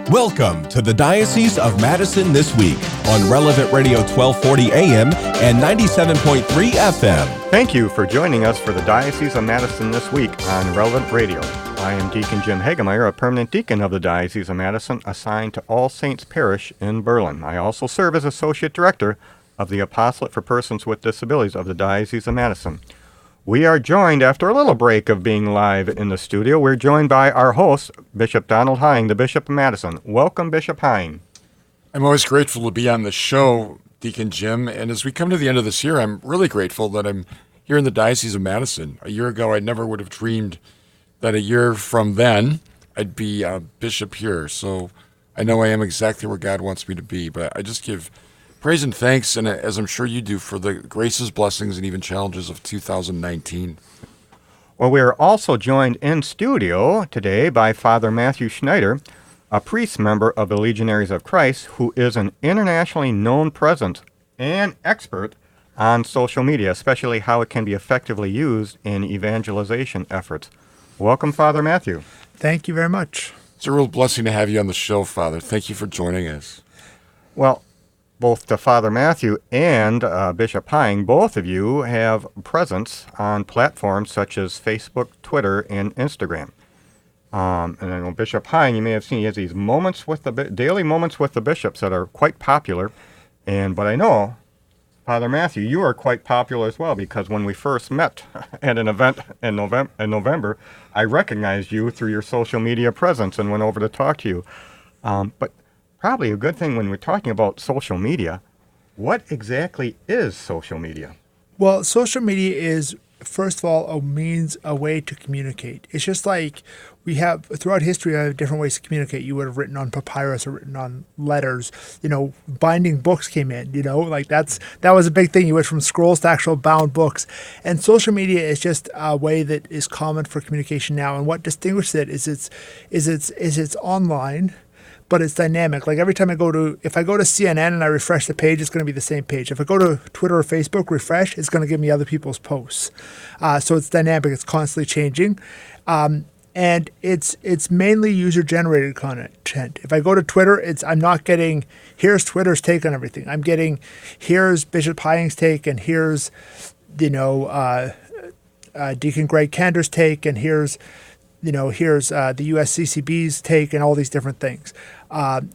Welcome to the Diocese of Madison This Week on Relevant Radio 1240 AM and 97.3 FM. Thank you for joining us for the Diocese of Madison This Week on Relevant Radio. I am Deacon Jim Hoegemeier, a permanent deacon of the Diocese of Madison, assigned to All Saints Parish in Berlin. I also serve as Associate Director of the Apostolate for Persons with Disabilities of the Diocese of Madison. We are joined, after a little break of being live in the studio, we're joined by our host, Bishop Donald Hine, the Bishop of Madison. Welcome, Bishop Hine. I'm always grateful to be on the show, Deacon Jim, and as we come to the end of this year, I'm really grateful that I'm here in the Diocese of Madison. A year ago, I never would have dreamed that a year from then, I'd be a bishop here, so I know I am exactly where God wants me to be, but I just give praise and thanks, and as I'm sure you do, for the graces, blessings, and even challenges of 2019. Well, we are also joined in studio today by Father Matthew Schneider, a priest member of the Legionaries of Christ, who is an internationally known presence and expert on social media, especially how it can be effectively used in evangelization efforts. Welcome, Father Matthew. Thank you very much. It's a real blessing to have you on the show, Father. Thank you for joining us. Well, both to Father Matthew and Bishop Hine, both of you have presence on platforms such as Facebook, Twitter, and Instagram. And I know Bishop Hine, you may have seen, he has these moments with the daily moments with the bishops that are quite popular. But I know, Father Matthew, you are quite popular as well, because when we first met at an event in November, I recognized you through your social media presence and went over to talk to you. But probably a good thing when we're talking about social media, what exactly is social media? Well, social media is, first of all, a way to communicate. It's just like we have, throughout history, we have different ways to communicate. You would have written on papyrus or written on letters. Binding books came in, that was a big thing. You went from scrolls to actual bound books. And social media is just a way that is common for communication now. And what distinguishes it is it's online, but it's dynamic. Like every time if I go to CNN and I refresh the page, it's going to be the same page. If I go to Twitter or Facebook, refresh, it's going to give me other people's posts. So it's dynamic. It's constantly changing. And it's mainly user-generated content. If I go to Twitter, I'm not getting, here's Twitter's take on everything. I'm getting, here's Bishop Hine's take, and here's, Deacon Greg Kander's take, and here's the USCCB's take, and all these different things. And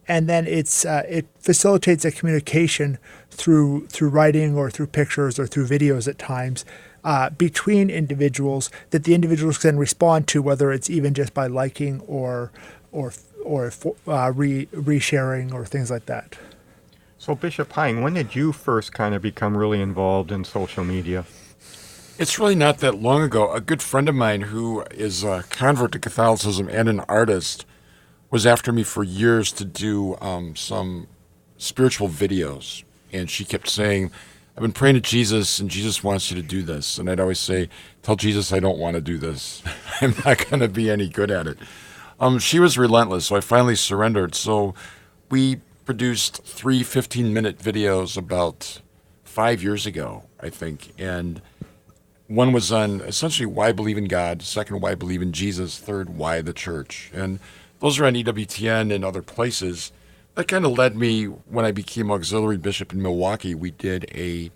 then it facilitates a communication through writing or through pictures or through videos at times between individuals that the individuals can respond to, whether it's even just by liking or resharing or things like that. So, Bishop Hine, when did you first kind of become really involved in social media? It's really not that long ago. A good friend of mine who is a convert to Catholicism and an artist was after me for years to do some spiritual videos. And she kept saying, I've been praying to Jesus, and Jesus wants you to do this. And I'd always say, tell Jesus I don't want to do this. I'm not going to be any good at it. She was relentless, so I finally surrendered. So we produced 3 15-minute videos about 5 years ago, I think. And one was on essentially why believe in God, second, why believe in Jesus, third, why the church. And those are on EWTN and other places. That kind of led me, when I became auxiliary bishop in Milwaukee, we did a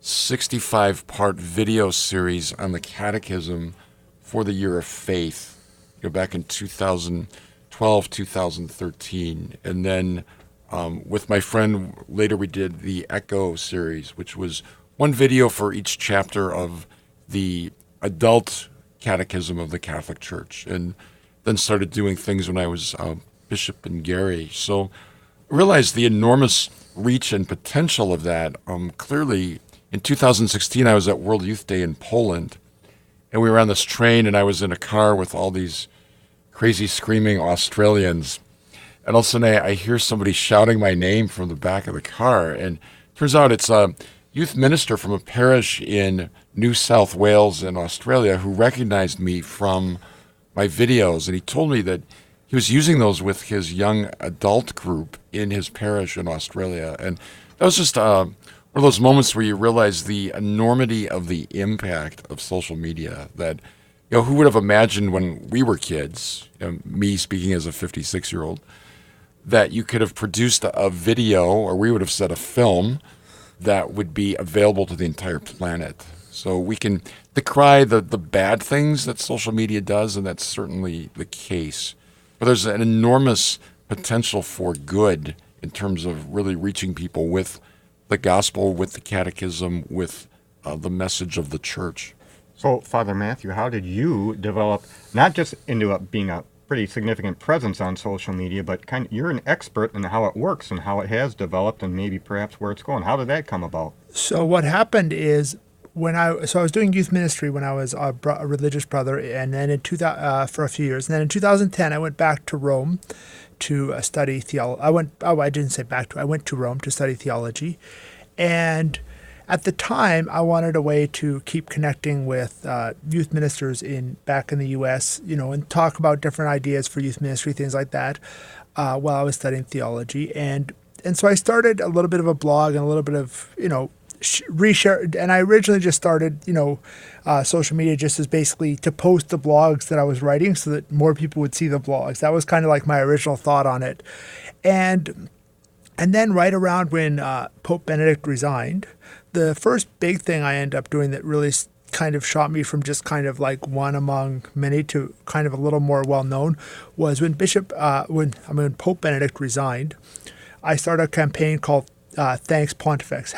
65-part video series on the catechism for the year of faith, back in 2012, 2013. And then with my friend, later we did the Echo series, which was one video for each chapter of the adult catechism of the Catholic Church, and then started doing things when I was bishop in Gary. So I realized the enormous reach and potential of that. Clearly, in 2016, I was at World Youth Day in Poland, and we were on this train, and I was in a car with all these crazy screaming Australians, and all of a sudden I hear somebody shouting my name from the back of the car, and it turns out it's a youth minister from a parish in New South Wales in Australia who recognized me from my videos, and he told me that he was using those with his young adult group in his parish in Australia. And that was just one of those moments where you realize the enormity of the impact of social media, that who would have imagined when we were kids, me speaking as a 56-year-old, that you could have produced a video, or we would have said a film, that would be available to the entire planet. So we can decry the bad things that social media does, and that's certainly the case. But there's an enormous potential for good in terms of really reaching people with the gospel, with the catechism, with the message of the church. So, Father Matthew, how did you develop, not just into being a pretty significant presence on social media, but you're an expert in how it works and how it has developed and maybe perhaps where it's going. How did that come about? So what happened is I was doing youth ministry when I was a religious brother, and then for a few years, and then in 2010 I went back to Rome to study theology. I went to Rome to study theology, and at the time, I wanted a way to keep connecting with youth ministers back in the U.S., and talk about different ideas for youth ministry, things like that, while I was studying theology. And so I started a little bit of a blog and a little bit of, reshare. And I originally just started, social media just as basically to post the blogs that I was writing so that more people would see the blogs. That was kind of like my original thought on it. And then right around when Pope Benedict resigned, the first big thing I ended up doing that really kind of shot me from just kind of like one among many to kind of a little more well-known was when Pope Benedict resigned, I started a campaign called Thanks Pontifex,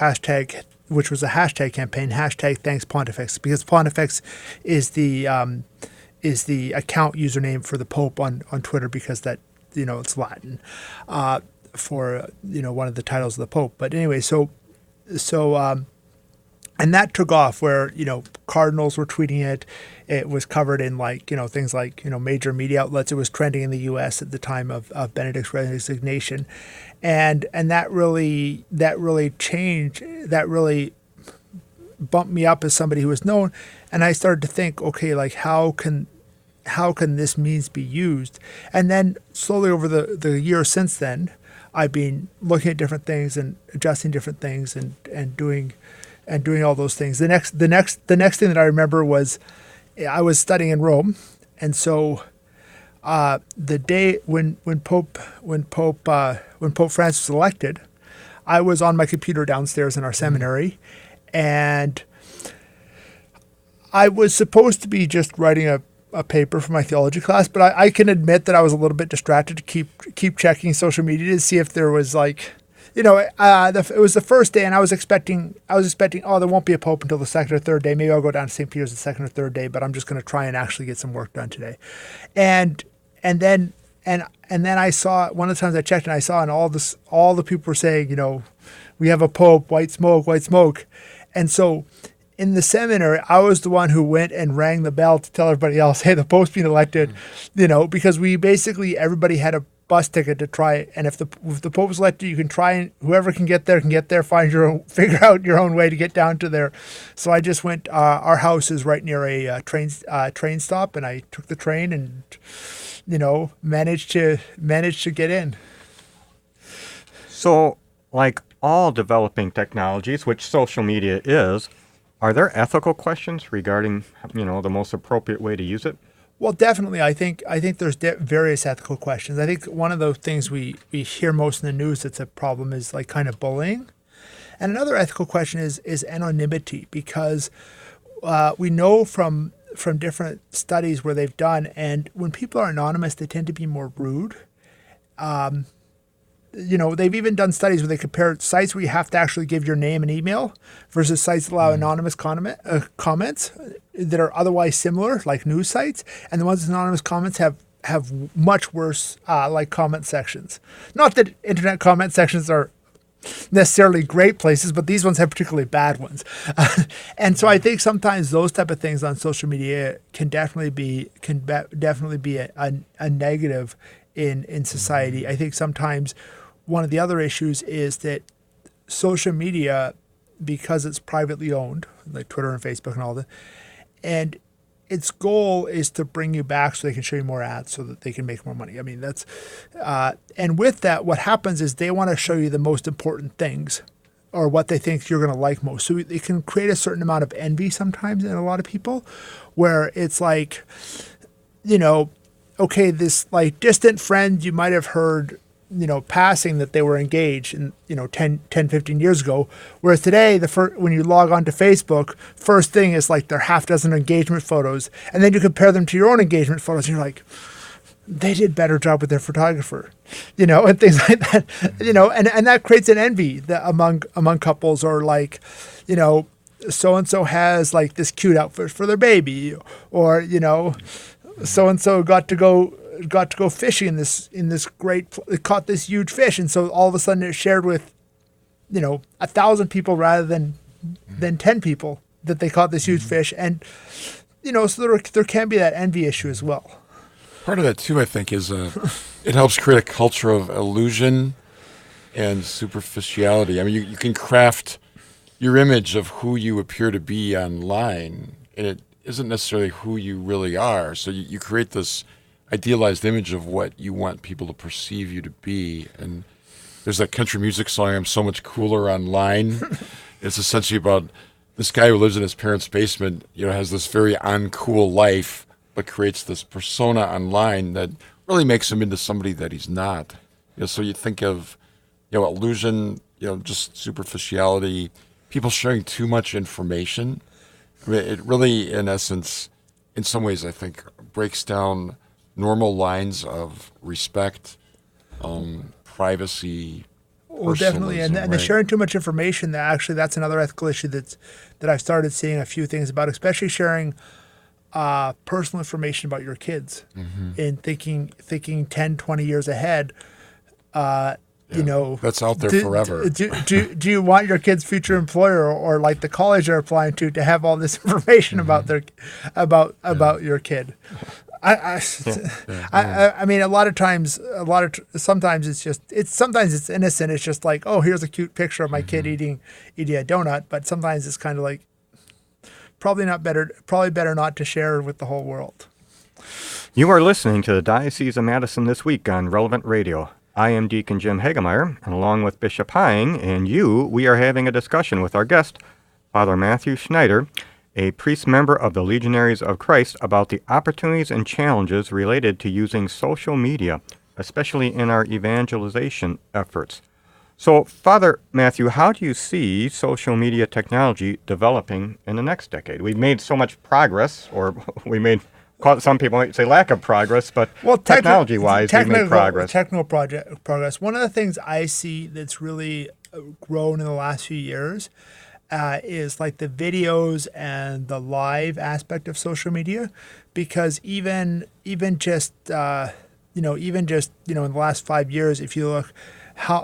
which was a hashtag campaign, #Thanks Pontifex, because Pontifex is the account username for the Pope on Twitter, because that, it's Latin for, one of the titles of the Pope. But anyway, and that took off where, cardinals were tweeting it. It was covered in things like, major media outlets. It was trending in the U.S. at the time of Benedict's resignation. And that really changed, that really bumped me up as somebody who was known. And I started to think, okay, how can this means be used? And then slowly over the years since then, I've been looking at different things and adjusting different things and doing all those things. The next thing that I remember was I was studying in Rome, and so the day when Pope Francis was elected, I was on my computer downstairs in our seminary, and I was supposed to be just writing a paper for my theology class, but I can admit that I was a little bit distracted to keep checking social media to see if there was it was the first day, and I was expecting, oh, there won't be a pope until the second or third day. Maybe I'll go down to St. Peter's the second or third day, but I'm just going to try and actually get some work done today. And then I saw, one of the times I checked, and I saw, and all the people were saying, we have a pope, white smoke. And so in the seminary, I was the one who went and rang the bell to tell everybody else, hey, the pope's being elected, because everybody had a bus ticket to try, and if the pope was elected, you can try, and whoever can get there, figure out your own way to get down to there. So I just went, our house is right near a train stop, and I took the train and, managed to get in. So, like all developing technologies, which social media is, are there ethical questions regarding, the most appropriate way to use it? Well, definitely. I think there's various ethical questions. I think one of the things we hear most in the news that's a problem is kind of bullying. And another ethical question is anonymity, because we know from different studies where they've done, and when people are anonymous, they tend to be more rude. They've even done studies where they compare sites where you have to actually give your name and email versus sites that allow anonymous comments that are otherwise similar, like news sites. And the ones with anonymous comments have much worse comment sections. Not that internet comment sections are necessarily great places, but these ones have particularly bad ones. And so I think sometimes those type of things on social media can definitely be a negative in society. I think sometimes one of the other issues is that social media, because it's privately owned, like Twitter and Facebook and all that, and its goal is to bring you back so they can show you more ads so that they can make more money. I mean, that's and with that, what happens is they want to show you the most important things or what they think you're going to like most. So it can create a certain amount of envy sometimes in a lot of people, where it's like, okay, this like distant friend you might have heard, passing that they were engaged in, 10, 15 years ago. Whereas today, when you log on to Facebook, first thing is like their half dozen engagement photos. And then you compare them to your own engagement photos and you're like, they did better job with their photographer, and things like that, and that creates an envy among couples, or like, so-and-so has like this cute outfit for their baby, or, so-and-so got to go fishing in this great, caught this huge fish. And so all of a sudden it's shared with, 1,000 people rather than 10 people that they caught this huge fish. And, so there can be that envy issue as well. Part of that, too, I think, is it helps create a culture of illusion and superficiality. I mean, you can craft your image of who you appear to be online, and it isn't necessarily who you really are. So you create this idealized image of what you want people to perceive you to be. And there's that country music song, I'm So Much Cooler Online. It's essentially about this guy who lives in his parents' basement, has this very uncool life, but creates this persona online that really makes him into somebody that he's not. So you think of, illusion, just superficiality, people sharing too much information. I mean, it really, in essence, in some ways, I think, breaks down normal lines of respect, privacy. Well, definitely, and the sharing too much information. That's another ethical issue that I've started seeing a few things about, especially sharing personal information about your kids, and thinking 10, 20 years ahead. That's out there forever. Do you want your kid's future employer, or like the college they're applying to have all this information about about your kid? I mean, a lot of times, sometimes it's innocent. It's just like, oh, here's a cute picture of my kid eating a donut. But sometimes it's kind of like, probably better not to share with the whole world. You are listening to the Diocese of Madison This Week on Relevant Radio. I am Deacon Jim Hoegemeier, and along with Bishop Hying and we are having a discussion with our guest, Father Matthew Schneider, a priest member of the Legionaries of Christ, about the opportunities and challenges related to using social media, especially in our evangelization efforts. So, Father Matthew, how do you see social media technology developing in the next decade? We've made so much progress, or some people might say lack of progress, but technology-wise, we've made progress. Technical progress. One of the things I see that's really grown in the last few years is like the videos and the live aspect of social media, because even just in the last 5 years, if you look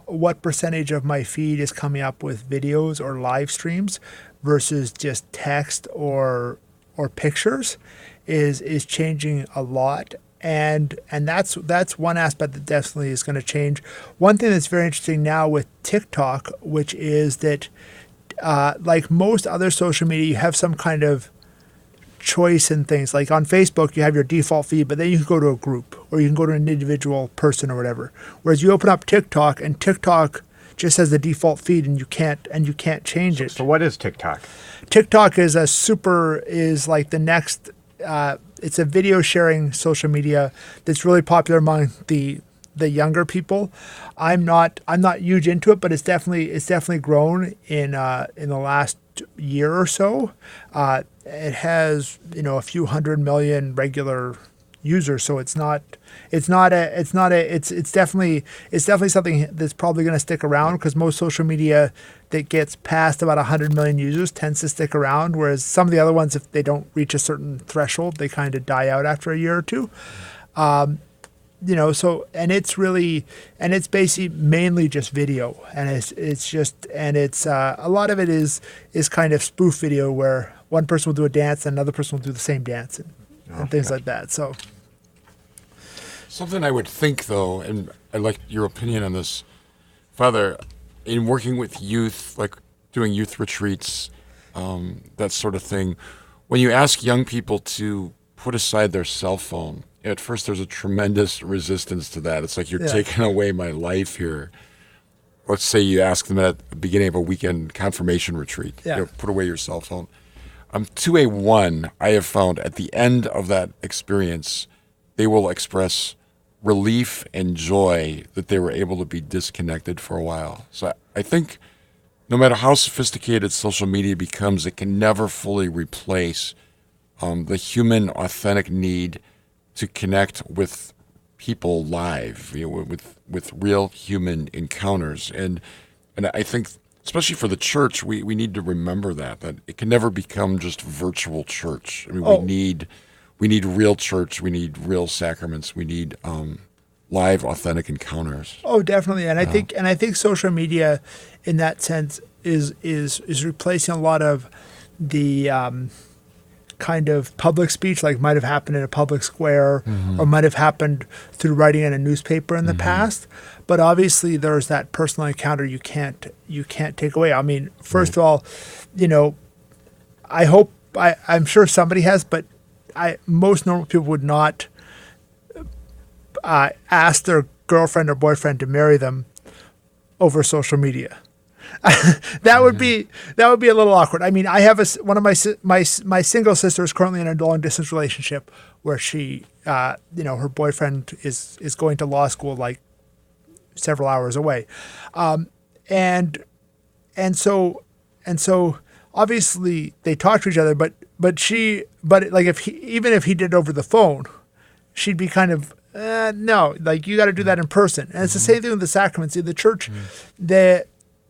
what percentage of my feed is coming up with videos or live streams versus just text or pictures is changing a lot. And that's one aspect that definitely is going to change. One thing that's very interesting now with TikTok, which is that like most other social media, you have some kind of choice in things. Like on Facebook, you have your default feed, but then you can go to a group, or you can go to an individual person or whatever. Whereas you open up TikTok, and TikTok just has the default feed, and you can't change it. So what is TikTok? TikTok is like the next. It's a video sharing social media that's really popular among the younger people. I'm not huge into it, but it's definitely grown in the last year or so. It has a few 100 million regular users, so it's definitely something that's probably going to stick around, because most social media that gets past about 100 million users tends to stick around, whereas some of the other ones, if they don't reach a certain threshold, they kind of die out after a year or two. So it's basically mainly just video, and it's a lot of it is kind of spoof video, where one person will do a dance and another person will do the same dance and things like that. So something I would think, though, and I'd like your opinion on this, Father, in working with youth, like doing youth retreats, that sort of thing, when you ask young people to put aside their cell phone, at first there's a tremendous resistance to that. It's like, you're taking away my life here. let's say you ask them at the beginning of a weekend confirmation retreat, Yeah. put away your cell phone. 2A1, I have found at the end of that experience, they will express relief and joy that they were able to be disconnected for a while. So I think no matter how sophisticated social media becomes, it can never fully replace the human, authentic need to connect with people live, with real human encounters. And I think, especially for the church, we need to remember that it can never become just virtual church. I mean, we need real church. We need real sacraments. We need live, authentic encounters. Oh, definitely. And I think social media, in that sense, is replacing a lot of the kind of public speech, like might have happened in a public square, or might have happened through writing in a newspaper in the past. But obviously, there's that personal encounter you can't take away. I mean, first of all, I'm sure somebody has, but most normal people would not ask their girlfriend or boyfriend to marry them over social media. That would be a little awkward. I mean, I have one of my single sister is currently in a long distance relationship where she, her boyfriend is going to law school like several hours away, and so obviously they talk to each other, but like if he did it over the phone, she'd be kind of no, like you got to do that in person. And it's the same thing with the sacraments. The church,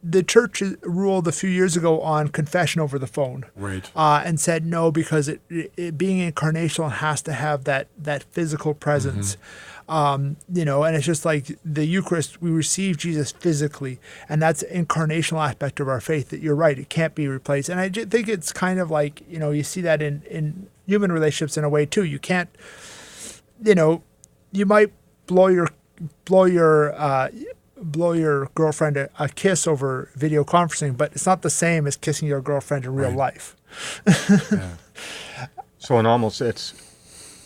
the church ruled a few years ago on confession over the phone, Right. And said no because it being incarnational has to have that physical presence, and it's just like the Eucharist, we receive Jesus physically, and that's the incarnational aspect of our faith. That you're right, it can't be replaced. And I think it's kind of like you see that in human relationships in a way too. You can't, you might blow your girlfriend a kiss over video conferencing, but it's not the same as kissing your girlfriend in real life. So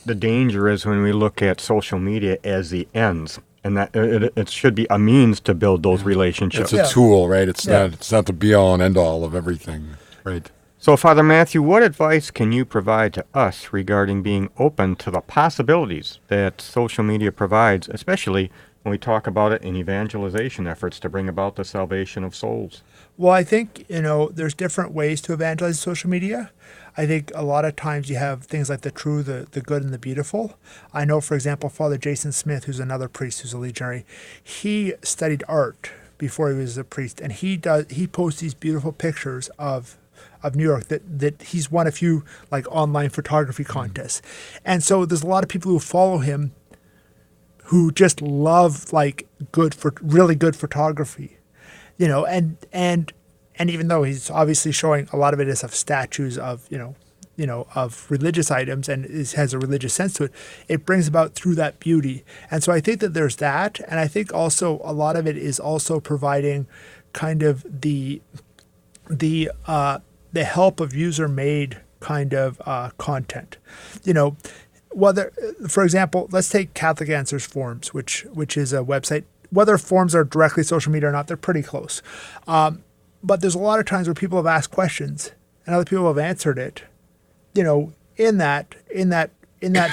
the danger is when we look at social media as the ends, and that it should be a means to build those relationships. It's a tool, right? It's not the be all and end all of everything, right? So, Father Matthew, what advice can you provide to us regarding being open to the possibilities that social media provides, especially when we talk about it in evangelization efforts to bring about the salvation of souls? Well, I think, there's different ways to evangelize social media. I think a lot of times you have things like the true, the good, and the beautiful. I know, for example, Father Jason Smith, who's another priest who's a legionary, he studied art before he was a priest, and he posts these beautiful pictures of New York that he's won a few like online photography contests. And so there's a lot of people who follow him who just love like really good photography, and even though he's obviously showing a lot of it is of statues of, of religious items and has a religious sense to it, it brings about through that beauty. And so I think that there's that. And I think also a lot of it is also providing kind of the help of user-made kind of content. Whether, for example, let's take Catholic Answers Forums, which is a website. Whether forms are directly social media or not, they're pretty close. But there's a lot of times where people have asked questions and other people have answered it, in that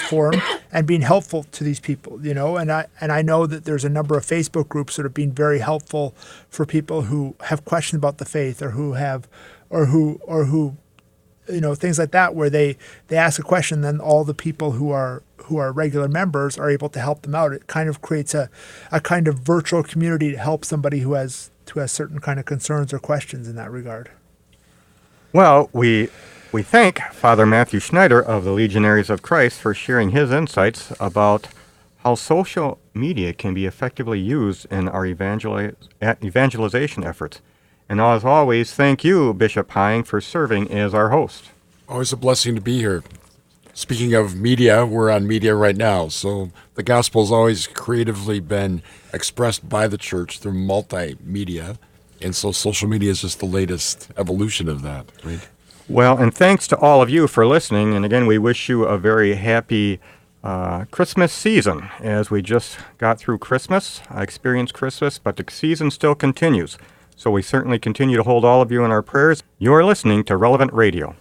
forum and being helpful to these people, and I know that there's a number of Facebook groups that are being very helpful for people who have questions about the faith or who things like that, where they ask a question, then all the people who are regular members are able to help them out. It kind of creates a kind of virtual community to help somebody who has certain kind of concerns or questions in that regard. Well, we thank Father Matthew Schneider of the Legionaries of Christ for sharing his insights about how social media can be effectively used in our evangelization efforts. And as always, thank you, Bishop Hying, for serving as our host. Always a blessing to be here. Speaking of media, we're on media right now. So the gospel's always creatively been expressed by the church through multimedia. And so social media is just the latest evolution of that, right? Well, and thanks to all of you for listening. And again, we wish you a very happy Christmas season. As we just got through Christmas, I experienced Christmas, but the season still continues. So we certainly continue to hold all of you in our prayers. You are listening to Relevant Radio.